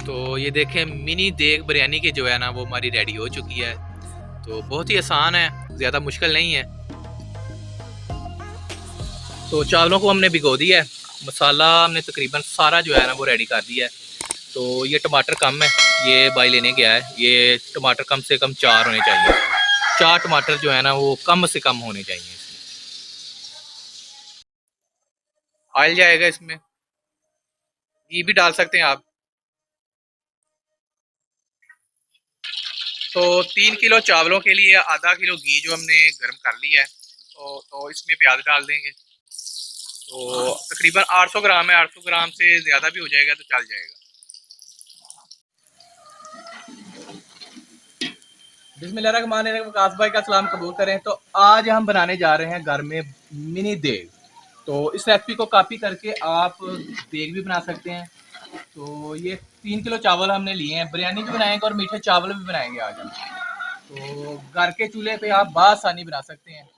तो ये देखें मिनी देग बिरयानी की जो है ना वो हमारी रेडी हो चुकी है। तो बहुत ही आसान है, ज़्यादा मुश्किल नहीं है। तो चावलों को हमने भिगो दिया है, मसाला हमने तकरीबन सारा जो है ना वो रेडी कर दिया है। तो ये टमाटर कम है, ये भाई लेने गया है। ये टमाटर कम से कम 4 होने चाहिए। 4 टमाटर जो है ना वो कम से कम होने चाहिए। ऑयल जाएगा इसमें, घी भी डाल सकते हैं आप। तो 3 किलो चावलों के लिए आधा किलो घी जो हमने गर्म कर लिया है, तो इसमें प्याज डाल देंगे। तो तकरीबन 800 ग्राम है, 800 ग्राम से ज़्यादा भी हो जाएगा तो चल जाएगा। बिस्मिल्लाहिर्रहमानिर्रहीम, विकास भाई का सलाम कबूल करें। तो आज हम बनाने जा रहे हैं घर में मिनी देग। तो इस रेसिपी को कॉपी करके आप देग भी बना सकते हैं। तो ये 3 किलो चावल हमने लिए हैं, बिरयानी भी बनाएंगे और मीठे चावल भी बनाएंगे आज हम। तो घर के चूल्हे पे आप बासानी बना सकते हैं।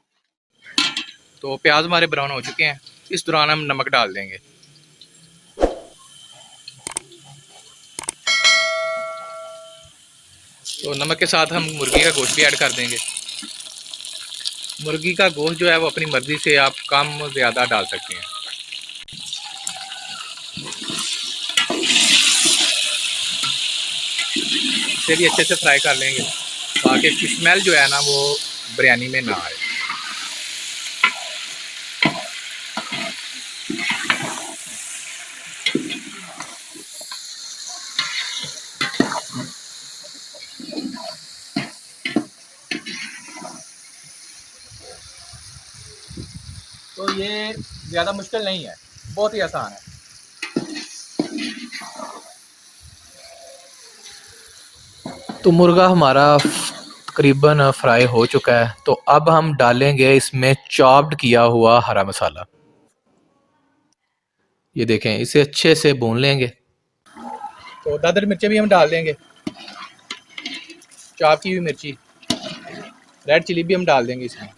तो प्याज हमारे ब्राउन हो चुके हैं, इस दौरान हम नमक डाल देंगे। तो नमक के साथ हम मुर्गी का गोश्त भी ऐड कर देंगे। मुर्गी का गोश्त जो है वो अपनी मर्ज़ी से आप कम ज़्यादा डाल सकते हैं। इसे भी अच्छे से फ्राई कर लेंगे ताकि इसकी स्मेल जो है ना वो बिरयानी में ना आए। तो ये ज़्यादा मुश्किल नहीं है, बहुत ही आसान है। तो मुर्गा हमारा तकरीबन फ्राई हो चुका है। तो अब हम डालेंगे इसमें चॉप्ड किया हुआ हरा मसाला। ये देखें, इसे अच्छे से भून लेंगे। तो दादर मिर्चें भी हम डाल देंगे, चॉप की हुई मिर्ची। रेड चिली भी हम डाल देंगे इसमें।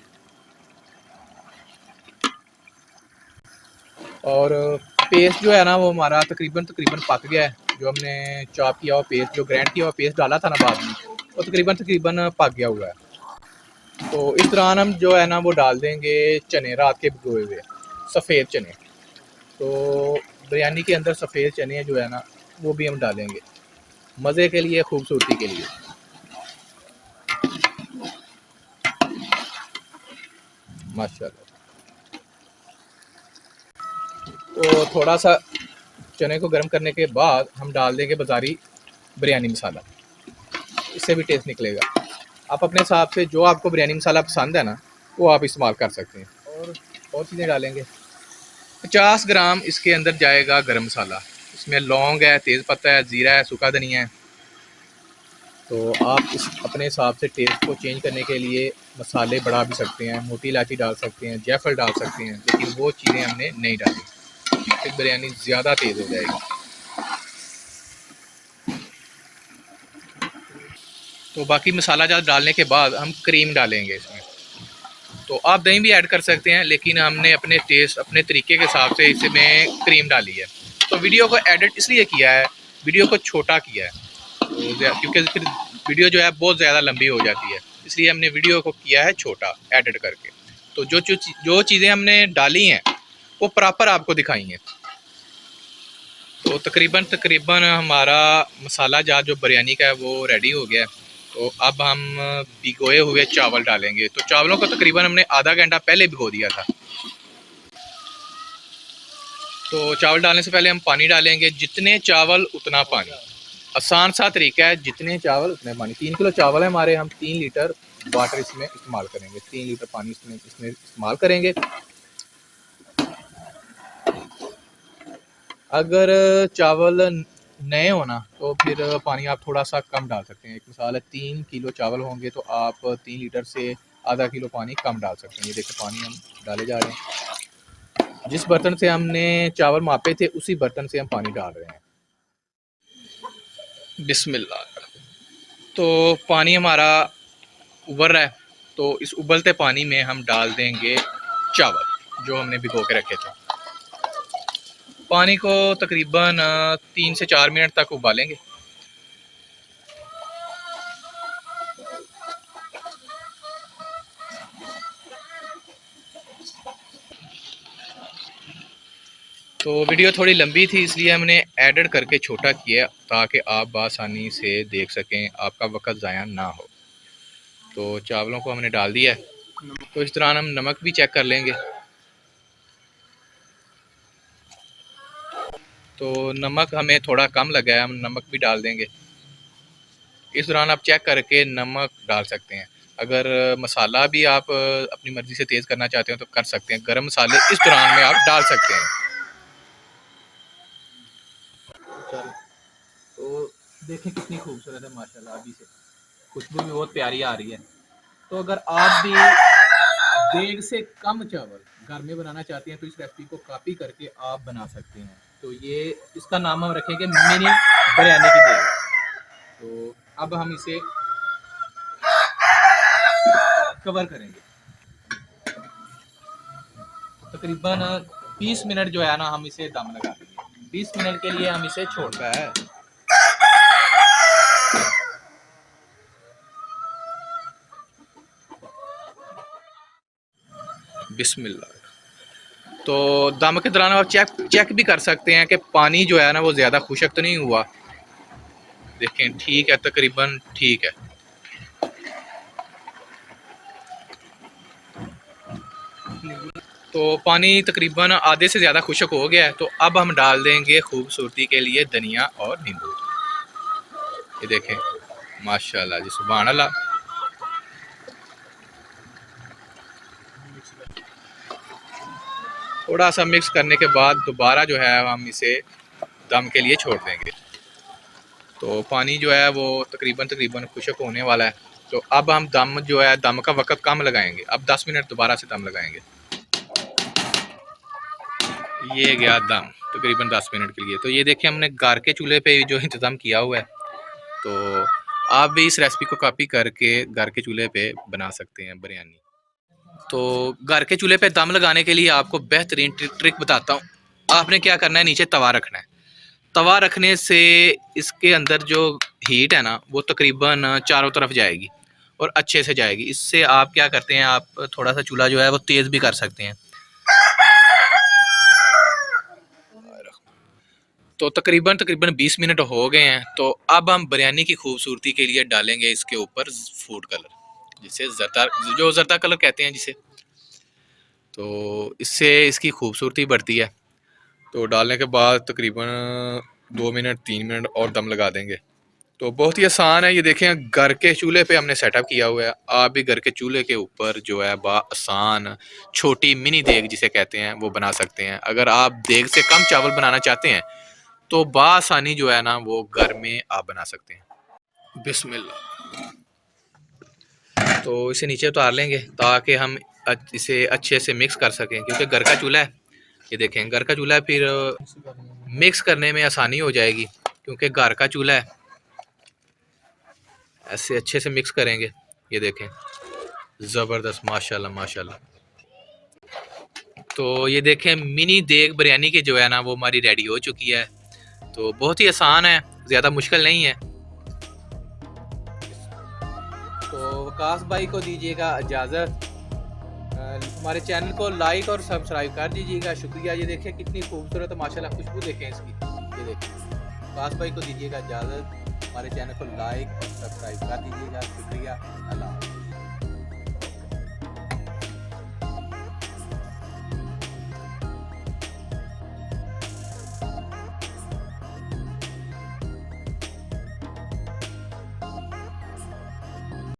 और पेस्ट जो है ना वो हमारा तकरीबन तकरीबन पक गया है। जो हमने चॉप किया हुआ पेस्ट, जो ग्राइंड किया हुआ पेस्ट डाला था ना बाद में, वो तकरीबन तकरीबन पक गया हुआ है। तो इस दौरान हम जो है ना वो डाल देंगे चने, रात के भिगोए हुए सफ़ेद चने। तो बिरयानी के अंदर सफ़ेद चने जो है ना वो भी हम डालेंगे मज़े के लिए, खूबसूरती के लिए। माशाल्लाह। तो थोड़ा सा चने को गर्म करने के बाद हम डाल देंगे बाज़ारी बिरयानी मसाला, इससे भी टेस्ट निकलेगा। आप अपने हिसाब से जो आपको बिरयानी मसाला पसंद है ना वो आप इस्तेमाल कर सकते हैं। और चीज़ें डालेंगे। 50 ग्राम इसके अंदर जाएगा गरम मसाला। इसमें लौंग है, तेज़पत्ता है, ज़ीरा है, सूखा धनिया है। तो आप इस अपने हिसाब से टेस्ट को चेंज करने के लिए मसाले बढ़ा भी सकते हैं, मोटी इलायची डाल सकते हैं, जायफल डाल सकते हैं, लेकिन वो चीज़ें हमने नहीं डाली, फिर बिरयानी ज़्यादा तेज़ हो जाएगी। तो बाकी मसाला ज़्यादा डालने के बाद हम क्रीम डालेंगे इसमें। तो आप दही भी ऐड कर सकते हैं, लेकिन हमने अपने टेस्ट, अपने तरीके के हिसाब से इसमें क्रीम डाली है। तो वीडियो को एडिट इसलिए किया है, वीडियो को छोटा किया है, तो क्योंकि फिर वीडियो जो है बहुत ज़्यादा लंबी हो जाती है, इसलिए हमने वीडियो को किया है छोटा एडिट करके। तो जो चीज़ें हमने डाली हैं वो प्रॉपर आपको दिखाई हैं। तो तकरीबन तकरीबन हमारा मसाला जार जो बिरयानी का है वो रेडी हो गया है। तो अब हम भिगोए हुए चावल डालेंगे। तो चावलों को तकरीबन हमने आधा घंटा पहले भिगो दिया था। तो चावल डालने से पहले हम पानी डालेंगे, जितने चावल उतना पानी। आसान सा तरीका है, जितने चावल उतने पानी। 3 किलो चावल है हमारे, हम 3 लीटर वाटर इसमें इस्तेमाल करेंगे, 3 लीटर पानी इसमें इस्तेमाल करेंगे। अगर चावल नए हो ना तो फिर पानी आप थोड़ा सा कम डाल सकते हैं। एक मिसाल है, 3 किलो चावल होंगे तो आप 3 लीटर से आधा किलो पानी कम डाल सकते हैं। ये देखिए पानी हम डाले जा रहे हैं, जिस बर्तन से हमने चावल मापे थे उसी बर्तन से हम पानी डाल रहे हैं। बिस्मिल्लाह। तो पानी हमारा उबल रहा है। तो इस उबलते पानी में हम डाल देंगे चावल जो हमने भिगो के रखे थे। पानी को तकरीबन 3 से 4 मिनट तक उबालेंगे। तो वीडियो थोड़ी लंबी थी इसलिए हमने एडिट करके छोटा किया ताकि आप बआसानी से देख सकें, आपका वक्त ज़ाया ना हो। तो चावलों को हमने डाल दिया है। तो इस दौरान हम नमक भी चेक कर लेंगे। तो नमक हमें थोड़ा कम लगा है, हम नमक भी डाल देंगे। इस दौरान आप चेक करके नमक डाल सकते हैं। अगर मसाला भी आप अपनी मर्ज़ी से तेज़ करना चाहते हो तो कर सकते हैं। गरम मसाले इस दौरान में आप डाल सकते हैं। तो देखें कितनी खूबसूरत है माशाल्लाह, अभी से खुशबू भी बहुत प्यारी आ रही है। तो अगर आप भी देग से कम चावल घर में बनाना चाहते हैं तो इस रेसिपी को कॉपी करके आप बना सकते हैं। तो ये इसका नाम हम रखेंगे मिनी बिरयानी की देग। तो अब हम इसे कवर करेंगे। तकरीबन 20 मिनट जो है ना हम इसे दम लगा देंगे। 20 मिनट के लिए हम इसे छोड़ना है। बिस्मिल्लाह। तो दम के दौरान आप चेक भी कर सकते हैं कि पानी जो है ना वो ज़्यादा खुशक तो नहीं हुआ। देखें ठीक है, तकरीबन ठीक है। तो पानी तकरीबन आधे से ज़्यादा खुशक हो गया है। तो अब हम डाल देंगे खूबसूरती के लिए धनिया और नींबू। ये देखें माशाल्लाह जी, सुभान अल्लाह। थोड़ा सा मिक्स करने के बाद दोबारा जो है हम इसे दम के लिए छोड़ देंगे। तो पानी जो है वो तकरीबन खुशक होने वाला है। तो अब हम दम जो है, दम का वक्त कम लगाएंगे। अब 10 मिनट दोबारा से दम लगाएंगे। ये गया दम तकरीबन 10 मिनट के लिए। तो ये देखिए हमने घर के चूल्हे पे जो इंतज़ाम किया हुआ है। तो आप भी इस रेसिपी को कॉपी करके घर के चूल्हे पे बना सकते हैं बिरयानी। तो घर के चूल्हे पे दम लगाने के लिए आपको बेहतरीन ट्रिक बताता हूँ। आपने क्या करना है, नीचे तवा रखना है। तवा रखने से इसके अंदर जो हीट है ना वो तकरीबन चारों तरफ जाएगी और अच्छे से जाएगी। इससे आप क्या करते हैं, आप थोड़ा सा चूल्हा जो है वो तेज़ भी कर सकते हैं। तो तकरीबन 20 मिनट हो गए हैं। तो अब हम बिरयानी की खूबसूरती के लिए डालेंगे इसके ऊपर फूड कलर, जिसे जर्दा कलर कहते हैं जिसे। तो इससे इसकी खूबसूरती बढ़ती है। तो डालने के बाद तकरीबन 2 मिनट 3 मिनट और दम लगा देंगे। तो बहुत ही आसान है। ये देखें घर के चूल्हे पे हमने सेटअप किया हुआ है। आप भी घर के चूल्हे के ऊपर जो है आसान छोटी मिनी देग जिसे कहते हैं वो बना सकते हैं। अगर आप देग से कम चावल बनाना चाहते हैं तो बासानी जो है ना वो घर में आप बना सकते हैं। बिस्मिल्लाह। तो इसे नीचे उतार लेंगे ताकि हम इसे अच्छे से मिक्स कर सकें, क्योंकि घर का चूल्हा है। ये देखें घर का चूल्हा है, फिर मिक्स करने में आसानी हो जाएगी क्योंकि घर का चूल्हा है। ऐसे अच्छे से मिक्स करेंगे। ये देखें ज़बरदस्त माशाल्लाह माशाल्लाह। तो ये देखें मिनी देग बिरयानी की जो है ना वो हमारी रेडी हो चुकी है। तो बहुत ही आसान है, ज़्यादा मुश्किल नहीं है। तो वकास भाई को दीजिएगा इजाज़त। हमारे चैनल को लाइक और सब्सक्राइब कर दीजिएगा, शुक्रिया। ये देखिए कितनी खूबसूरत माशाल्लाह खुशबू देखें इसकी। ये देखिए वकास भाई को दीजिएगा इजाज़त। हमारे चैनल को लाइक और सब्सक्राइब कर दीजिएगा, शुक्रिया। अल्लाह।